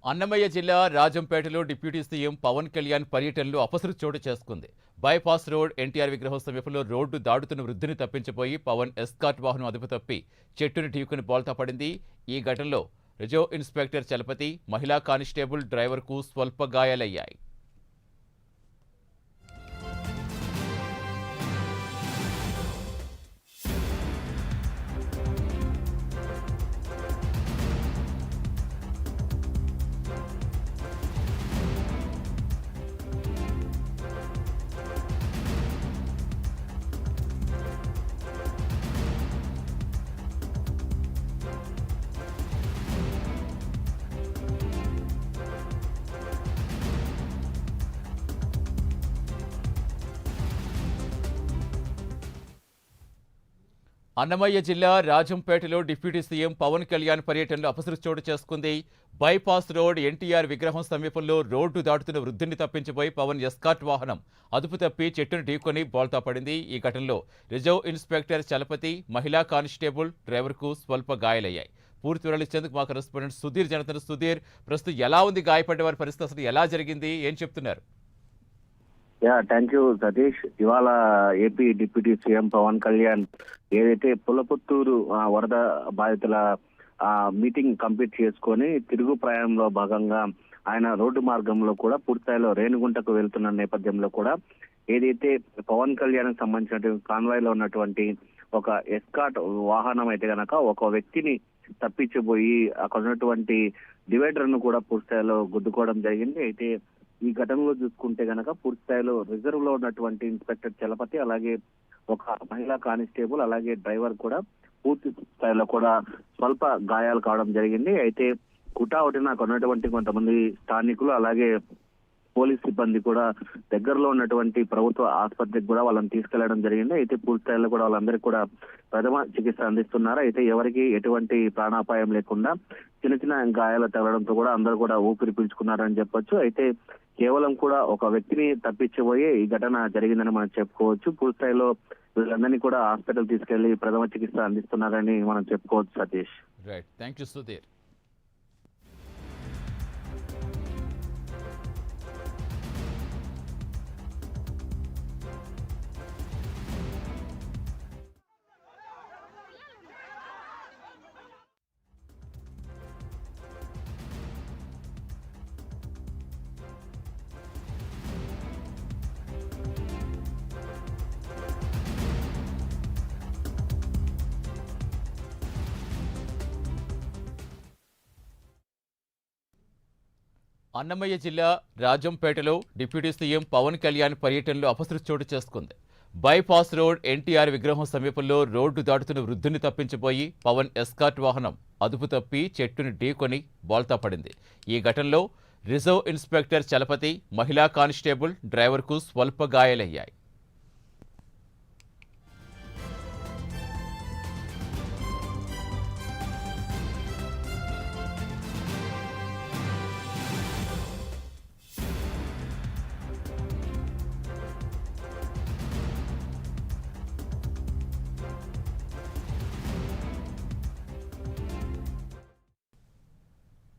అన్నమయ్య జిల్లా రాజంపేటలో deputy CM Pawan Kalyan పర్యటనలో అపశృతి చోటు చేసుకుంది. బైపాస్ రోడ్ ఎన్టీఆర్ విగ్రహం సమీపంలో రోడ్డు దాడుతున్న వృద్ధిని తప్పించిపోయి పవన్ ఎస్కార్ట్ వాహనం అదుపు తప్పి చెట్టుని ఢీకొని బోల్తా పడింది. ఈ ఘటనలో రిజర్వ్ ఇన్స్పెక్టర్ చలపతి, మహిళా కానిస్టేబుల్ డ్రైవర్కు స్వల్ప గాయాలయ్యాయి. అన్నమయ్య జిల్లా రాజంపేటలో డిప్యూటీ సీఎం పవన్ కళ్యాణ్ పర్యటనలో అపశృతి చోటు చేసుకుంది. బైపాస్ రోడ్ ఎన్టీఆర్ విగ్రహం సమీపంలో రోడ్డు దాటుతున్న వృద్ధిని తప్పించిపోయి పవన్ ఎస్కార్ట్ వాహనం అదుపు తప్పి చెట్టును ఢీకొని బోల్తా పడింది. ఈ ఘటనలో రిజర్వ్ ఇన్స్పెక్టర్ చలపతి, మహిళా కానిస్టేబుల్ డ్రైవర్కు స్వల్ప గాయాలయ్యాయి. పూర్తి వివరాలు ఇచ్చేందుకు మా కరెస్పాండెంట్ సుధీర్ జనతన. సుధీర్, ప్రస్తుతం ఎలా ఉంది గాయపడ్డ వారి పరిస్థితి, అసలు ఎలా జరిగింది, ఏం చెప్తున్నారు? Thank you Satish. ఇవాళ AP deputy CM Pawan Kalyan ఏదైతే పులపుత్తూరు వరద బాధితుల మీటింగ్ కంప్లీట్ చేసుకొని తిరుగు ప్రయాణంలో భాగంగా ఆయన రోడ్డు మార్గంలో కూడా పూర్తిస్థాయిలో రేణిగుంటకు వెళ్తున్న నేపథ్యంలో కూడా ఏదైతే పవన్ కళ్యాణ్ సంబంధించినటువంటి కాన్వాయ్ లో ఉన్నటువంటి ఒక ఎస్కాట్ వాహనం అయితే గనక ఒక వ్యక్తిని తప్పించిపోయి అక్కడ ఉన్నటువంటి డివైడర్ ను కూడా పూర్తిస్థాయిలో గుద్దుకోవడం జరిగింది. అయితే ఈ ఘటనలో చూసుకుంటే గనక పూర్తి స్థాయిలో రిజర్వ్ లో ఉన్నటువంటి ఇన్స్పెక్టర్ చలపతి, అలాగే ఒక మహిళా కానిస్టేబుల్, అలాగే డ్రైవర్ కూడా పూర్తి స్థాయిలో కూడా స్వల్ప గాయాలు కావడం జరిగింది. అయితే కుటావటిన ఉన్నటువంటి కొంతమంది స్థానికులు, అలాగే పోలీస్ సిబ్బంది కూడా దగ్గరలో ఉన్నటువంటి ప్రభుత్వ ఆసుపత్రికి కూడా వాళ్ళని తీసుకెళ్లడం జరిగింది. అయితే పూర్తి స్థాయిలో కూడా వాళ్ళందరికీ కూడా ప్రథమ చికిత్స అందిస్తున్నారు. అయితే ఎవరికి ఎటువంటి ప్రాణాపాయం లేకుండా చిన్న చిన్న గాయాలు తగలడంతో కూడా అందరూ కూడా ఊపిరి పీల్చుకున్నారని చెప్పొచ్చు. అయితే కేవలం కూడా ఒక వ్యక్తిని తప్పించబోయే ఈ ఘటన జరిగిందని మనం చెప్పుకోవచ్చు. పూర్తి స్థాయిలో వీళ్ళందరినీ కూడా హాస్పిటల్ తీసుకెళ్లి ప్రథమ చికిత్స అందిస్తున్నారని మనం చెప్పుకోవచ్చు Satish. Right, thank you Sudheer. Annamayya జిల్లా రాజంపేటలో డిప్యూటీ సీఎం పవన్ కళ్యాణ్ పర్యటనలో అపశృతి చోటు చేసుకుంది. బైపాస్ రోడ్ ఎన్టీఆర్ విగ్రహం సమీపంలో రోడ్డు దాటుతున్న వృద్ధిని తప్పించిపోయి పవన్ ఎస్కార్ట్ వాహనం అదుపు తప్పి చెట్టుని ఢీకొని బోల్తా పడింది. ఈ ఘటనలో రిజర్వ్ ఇన్స్పెక్టర్ చలపతి, మహిళా కానిస్టేబుల్ డ్రైవర్కు స్వల్ప గాయాలయ్యాయి.